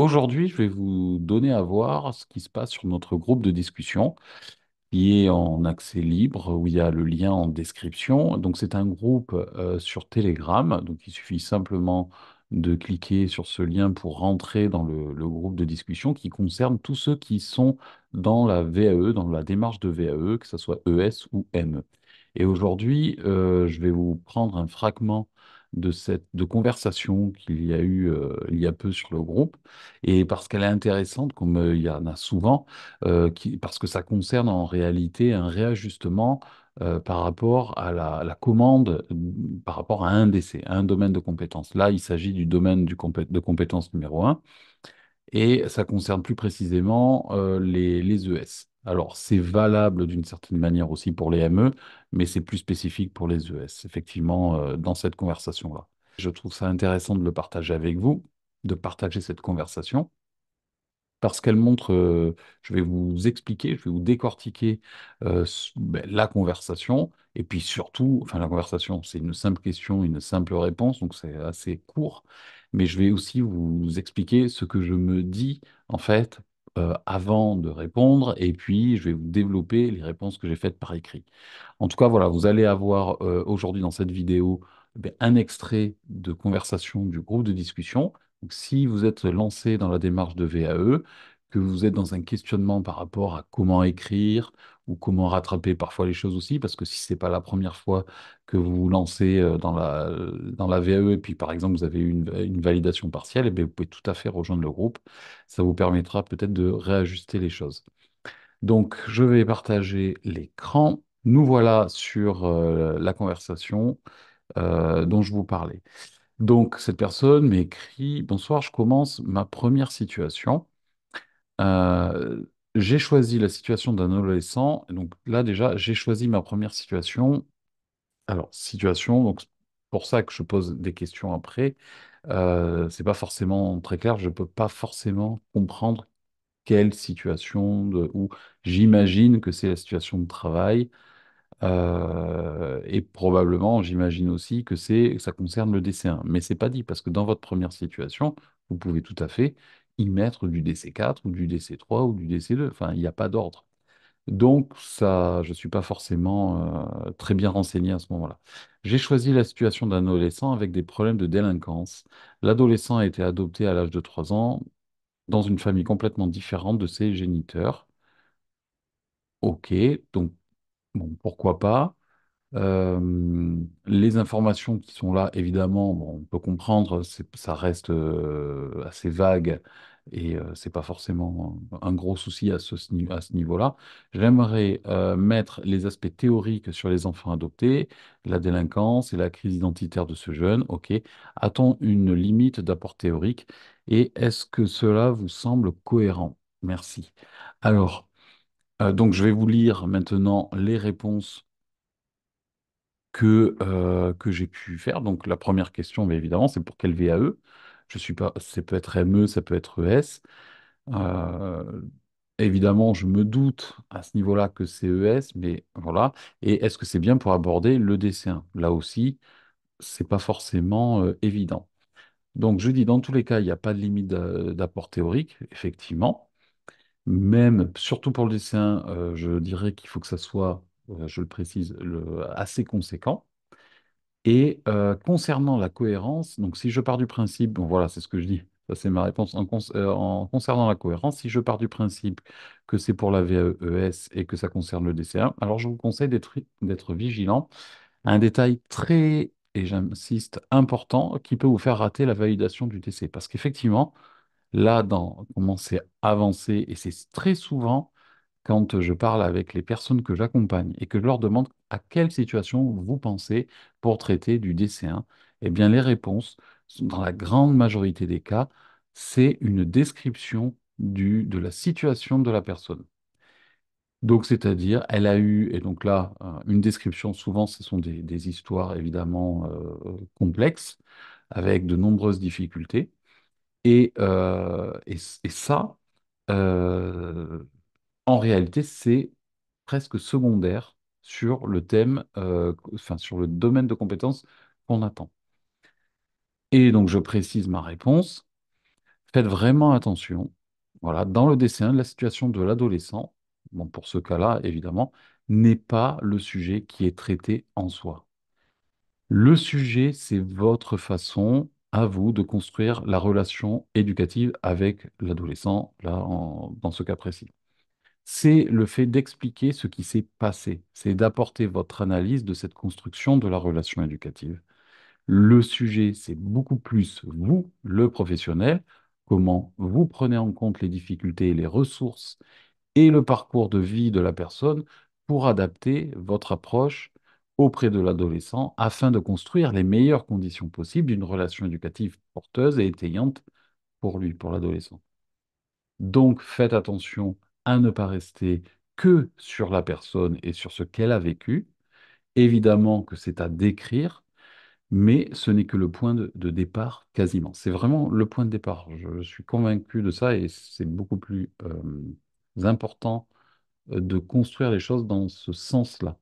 Aujourd'hui, je vais vous donner à voir ce qui se passe sur notre groupe de discussion qui est en accès libre, où il y a le lien en description. Donc, c'est un groupe sur Telegram. Donc, il suffit simplement de cliquer sur ce lien pour rentrer dans le groupe de discussion qui concerne tous ceux qui sont dans la VAE, dans la démarche de VAE, que ce soit ES ou ME. Et aujourd'hui, je vais vous prendre un fragment de cette conversation qu'il y a eu il y a peu sur le groupe, et parce qu'elle est intéressante, comme il y en a souvent, parce que ça concerne en réalité un réajustement par rapport à la commande, par rapport à un décès, à un domaine de compétence. Là, il s'agit du domaine de compétence numéro un, et ça concerne plus précisément les ES. Alors, c'est valable d'une certaine manière aussi pour les ME, mais c'est plus spécifique pour les ES, effectivement, dans cette conversation-là. Je trouve ça intéressant de le partager avec vous, de partager cette conversation parce qu'elle montre, je vais vous expliquer, je vais vous décortiquer la conversation, et puis surtout, enfin la conversation, c'est une simple question, une simple réponse, donc c'est assez court, mais je vais aussi vous expliquer ce que je me dis, en fait, avant de répondre, et puis je vais vous développer les réponses que j'ai faites par écrit. En tout cas, voilà, vous allez avoir aujourd'hui dans cette vidéo un extrait de conversation du groupe de discussion. Donc, si vous êtes lancé dans la démarche de VAE, que vous êtes dans un questionnement par rapport à comment écrire ou comment rattraper parfois les choses aussi, parce que si ce n'est pas la première fois que vous vous lancez dans la VAE, et puis par exemple vous avez eu une validation partielle, eh bien, vous pouvez tout à fait rejoindre le groupe. Ça vous permettra peut-être de réajuster les choses. Donc, je vais partager l'écran. Nous voilà sur la conversation dont je vous parlais. Donc, cette personne m'écrit: Bonsoir, je commence ma première situation. Euh, j'ai choisi la situation d'un adolescent. Donc, là, déjà, j'ai choisi ma première situation. Alors, situation, donc, pour ça que je pose des questions après. C'est pas forcément très clair. Je peux pas forcément comprendre quelle situation ou j'imagine que c'est la situation de travail. Et probablement, j'imagine aussi que ça concerne le DC1. Mais c'est pas dit, parce que dans votre première situation, vous pouvez tout à fait y mettre du DC4 ou du DC3 ou du DC2. Enfin, il n'y a pas d'ordre. Donc, ça, je ne suis pas forcément très bien renseigné à ce moment-là. J'ai choisi la situation d'un adolescent avec des problèmes de délinquance. L'adolescent a été adopté à l'âge de 3 ans dans une famille complètement différente de ses géniteurs. Ok, donc bon, pourquoi pas. Les informations qui sont là, évidemment, bon, on peut comprendre, ça reste assez vague, et c'est pas forcément un gros souci à ce niveau-là. J'aimerais mettre les aspects théoriques sur les enfants adoptés, la délinquance et la crise identitaire de ce jeune. Ok. A-t-on une limite d'apport théorique et est-ce que cela vous semble cohérent? Merci. Alors, donc je vais vous lire maintenant les réponses que j'ai pu faire. Donc la première question, mais évidemment, c'est pour quel VAE? Je suis pas, ça peut être ME, ça peut être ES. Euh, Évidemment, je me doute à ce niveau-là que c'est ES, mais voilà. Et est-ce que c'est bien pour aborder le DC1? Là aussi, c'est pas forcément évident. Donc je dis, dans tous les cas, il n'y a pas de limite d'apport théorique, effectivement. Même, surtout pour le DC1, je dirais qu'il faut que ça soit, je le précise, assez conséquent. Et concernant la cohérence, donc si je pars du principe, bon voilà, c'est ce que je dis, ça c'est ma réponse. En concernant la cohérence, si je pars du principe que c'est pour la VES et que ça concerne le DCA, alors je vous conseille d'être vigilant à un détail très, et j'insiste, important, qui peut vous faire rater la validation du DC. Parce qu'effectivement, là, dans comment c'est avancé, et c'est très souvent quand je parle avec les personnes que j'accompagne et que je leur demande à quelle situation vous pensez pour traiter du DC1, eh bien les réponses, dans la grande majorité des cas, c'est une description de la situation de la personne. Donc, c'est-à-dire, elle a eu, et donc là, une description, souvent, ce sont des histoires évidemment complexes, avec de nombreuses difficultés. Et ça, euh, en réalité, c'est presque secondaire sur le thème, enfin sur le domaine de compétences qu'on attend. Et donc je précise ma réponse. Faites vraiment attention. Voilà, dans le dessin, la situation de l'adolescent, bon, pour ce cas-là, évidemment, n'est pas le sujet qui est traité en soi. Le sujet, c'est votre façon à vous de construire la relation éducative avec l'adolescent, là, dans ce cas précis. C'est le fait d'expliquer ce qui s'est passé, c'est d'apporter votre analyse de cette construction de la relation éducative. Le sujet, c'est beaucoup plus vous, le professionnel, comment vous prenez en compte les difficultés et les ressources et le parcours de vie de la personne pour adapter votre approche auprès de l'adolescent afin de construire les meilleures conditions possibles d'une relation éducative porteuse et étayante pour lui, pour l'adolescent. Donc, faites attention à ne pas rester que sur la personne et sur ce qu'elle a vécu. Évidemment que c'est à décrire, mais ce n'est que le point de départ quasiment. C'est vraiment le point de départ. Je suis convaincu de ça et c'est beaucoup plus important de construire les choses dans ce sens-là.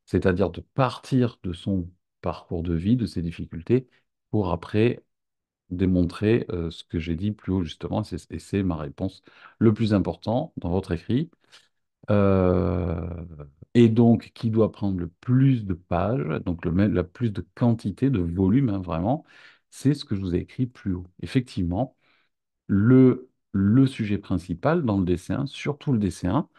C'est-à-dire de partir de son parcours de vie, de ses difficultés, pour après démontrer ce que j'ai dit plus haut justement, et c'est ma réponse le plus important dans votre écrit, euh, et donc qui doit prendre le plus de pages, donc la plus de quantité, de volume, hein, vraiment, c'est ce que je vous ai écrit plus haut. Effectivement, le sujet principal dans le dessin, surtout le dessin,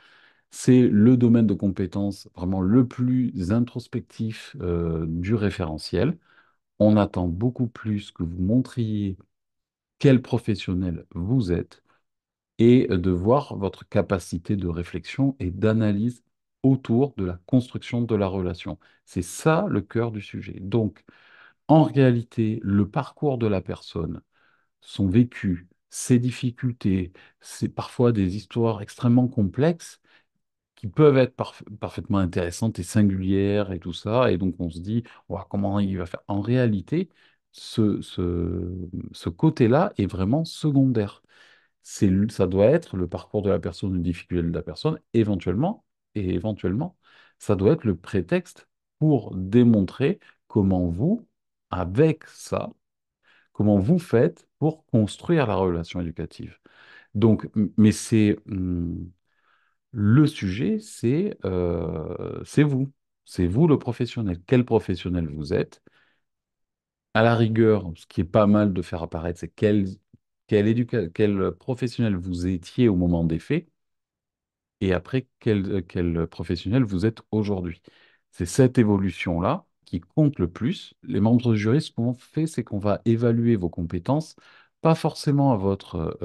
c'est le domaine de compétence vraiment le plus introspectif du référentiel. On attend beaucoup plus que vous montriez quel professionnel vous êtes et de voir votre capacité de réflexion et d'analyse autour de la construction de la relation. C'est ça le cœur du sujet. Donc, en réalité, le parcours de la personne, son vécu, ses difficultés, c'est parfois des histoires extrêmement complexes qui peuvent être parfaitement intéressantes et singulières et tout ça. Et donc, on se dit, ouah, comment il va faire? En réalité, ce côté-là est vraiment secondaire. Ça doit être le parcours de la personne, une difficulté de la personne, éventuellement, et éventuellement, ça doit être le prétexte pour démontrer comment vous, avec ça, comment vous faites pour construire la relation éducative. Donc, mais le sujet, c'est vous. C'est vous le professionnel. Quel professionnel vous êtes? À la rigueur, ce qui est pas mal de faire apparaître, c'est quel professionnel vous étiez au moment des faits et après quel professionnel vous êtes aujourd'hui. C'est cette évolution-là qui compte le plus. Les membres du jury, ce qu'on fait, c'est qu'on va évaluer vos compétences, pas forcément à votre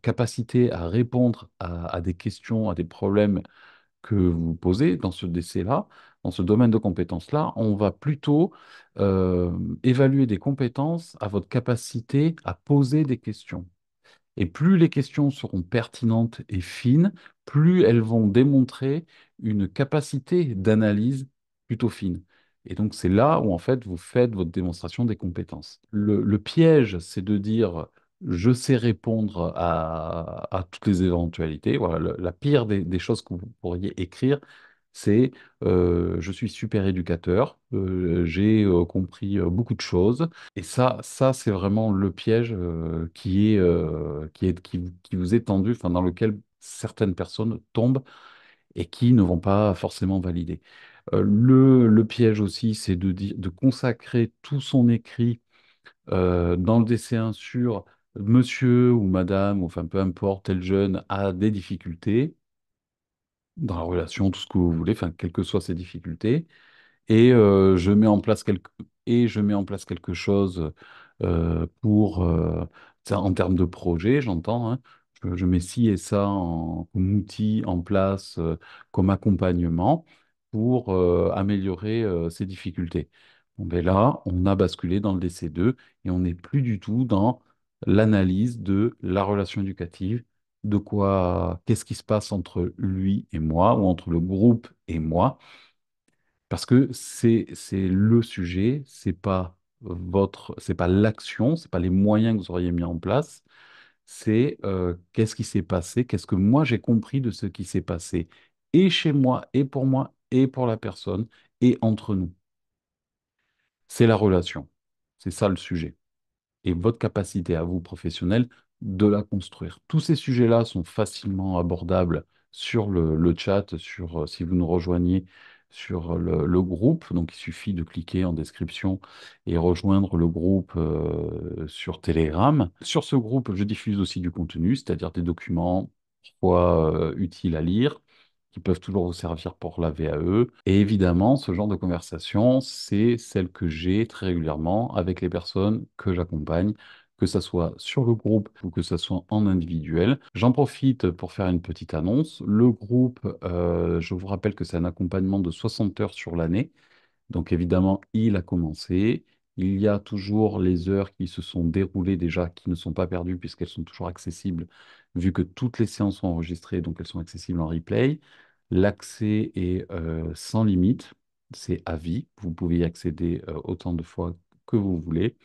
capacité à répondre à des questions, à des problèmes que vous posez dans ce décès-là, dans ce domaine de compétences-là, on va plutôt euh, évaluer des compétences à votre capacité à poser des questions. Et plus les questions seront pertinentes et fines, plus elles vont démontrer une capacité d'analyse plutôt fine. Et donc c'est là où en fait vous faites votre démonstration des compétences. Le piège, c'est de dire je sais répondre à toutes les éventualités. Voilà, la pire des choses que vous pourriez écrire, c'est je suis super éducateur, j'ai compris beaucoup de choses. Et ça c'est vraiment le piège qui vous est tendu, enfin, dans lequel certaines personnes tombent et qui ne vont pas forcément valider. Le piège aussi, c'est de consacrer tout son écrit dans le dessin sur monsieur ou madame, ou enfin peu importe, tel jeune a des difficultés dans la relation, tout ce que vous voulez, enfin, quelles que soient ces difficultés et je mets en place quelque chose pour ça, en termes de projet, j'entends, hein. Je mets ci et ça comme outil en place, comme accompagnement pour améliorer ces difficultés. Bon, ben là, on a basculé dans le DC2 et on n'est plus du tout dans l'analyse de la relation éducative, qu'est-ce qui se passe entre lui et moi, ou entre le groupe et moi, parce que c'est le sujet, c'est pas l'action, c'est pas les moyens que vous auriez mis en place, c'est qu'est-ce qui s'est passé, qu'est-ce que moi j'ai compris de ce qui s'est passé, et chez moi, et pour la personne, et entre nous. C'est la relation. C'est ça le sujet. Et votre capacité à vous, professionnel, de la construire. Tous ces sujets-là sont facilement abordables sur le chat, si vous nous rejoignez sur le groupe. Donc, il suffit de cliquer en description et rejoindre le groupe sur Telegram. Sur ce groupe, je diffuse aussi du contenu, c'est-à-dire des documents parfois utiles à lire, qui peuvent toujours vous servir pour la VAE. Et évidemment, ce genre de conversation, c'est celle que j'ai très régulièrement avec les personnes que j'accompagne, que ça soit sur le groupe ou que ça soit en individuel. J'en profite pour faire une petite annonce. Le groupe, je vous rappelle que c'est un accompagnement de 60 heures sur l'année. Donc évidemment, il a commencé. Il y a toujours les heures qui se sont déroulées déjà, qui ne sont pas perdues puisqu'elles sont toujours accessibles, vu que toutes les séances sont enregistrées, donc elles sont accessibles en replay. L'accès est sans limite, c'est à vie. Vous pouvez y accéder autant de fois que vous voulez.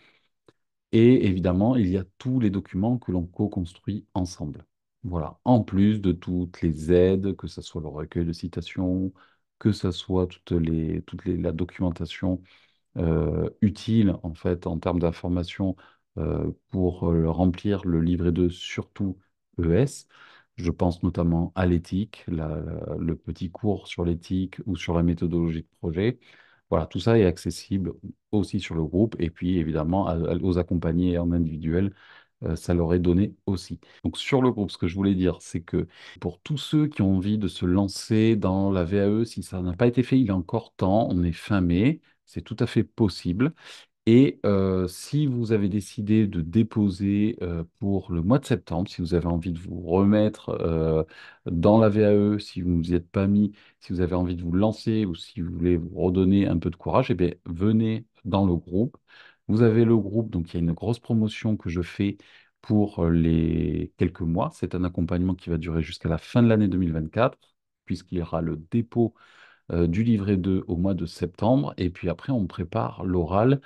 Et évidemment, il y a tous les documents que l'on co-construit ensemble. Voilà. En plus de toutes les aides, que ce soit le recueil de citations, que ce soit la documentation utile en fait en termes d'information pour remplir le livret 2, surtout ES. Je pense notamment à l'éthique, le petit cours sur l'éthique ou sur la méthodologie de projet. Voilà, tout ça est accessible aussi sur le groupe et puis évidemment aux accompagnés en individuel, ça leur est donné aussi. Donc sur le groupe, ce que je voulais dire, c'est que pour tous ceux qui ont envie de se lancer dans la VAE, si ça n'a pas été fait, il est encore temps, on est fin mai, c'est tout à fait possible. Et si vous avez décidé de déposer pour le mois de septembre, si vous avez envie de vous remettre dans la VAE, si vous ne vous y êtes pas mis, si vous avez envie de vous lancer ou si vous voulez vous redonner un peu de courage, eh bien, venez dans le groupe. Vous avez le groupe, donc il y a une grosse promotion que je fais pour les quelques mois. C'est un accompagnement qui va durer jusqu'à la fin de l'année 2024, puisqu'il y aura le dépôt du livret 2 au mois de septembre. Et puis après, on prépare l'oral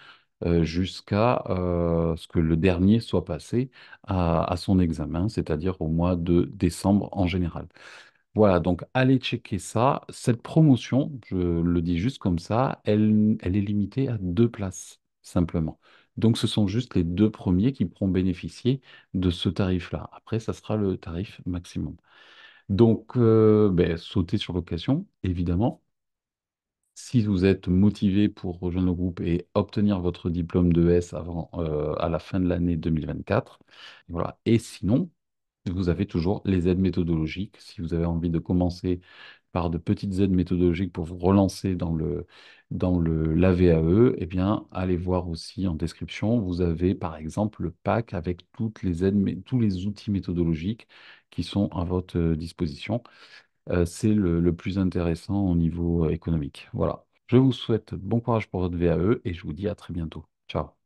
jusqu'à ce que le dernier soit passé à son examen, c'est-à-dire au mois de décembre en général. Voilà, donc allez checker ça. Cette promotion, je le dis juste comme ça, elle est limitée à 2 places, simplement. Donc ce sont juste les 2 premiers qui pourront bénéficier de ce tarif-là. Après, ça sera le tarif maximum. Donc, ben, sautez sur l'occasion, évidemment. Si vous êtes motivé pour rejoindre le groupe et obtenir votre diplôme de S à la fin de l'année 2024, voilà. Et sinon, vous avez toujours les aides méthodologiques. Si vous avez envie de commencer par de petites aides méthodologiques pour vous relancer la VAE, eh bien, allez voir aussi en description. Vous avez par exemple le pack avec toutes les aides, tous les outils méthodologiques qui sont à votre disposition. C'est le plus intéressant au niveau économique. Voilà. Je vous souhaite bon courage pour votre VAE et je vous dis à très bientôt. Ciao.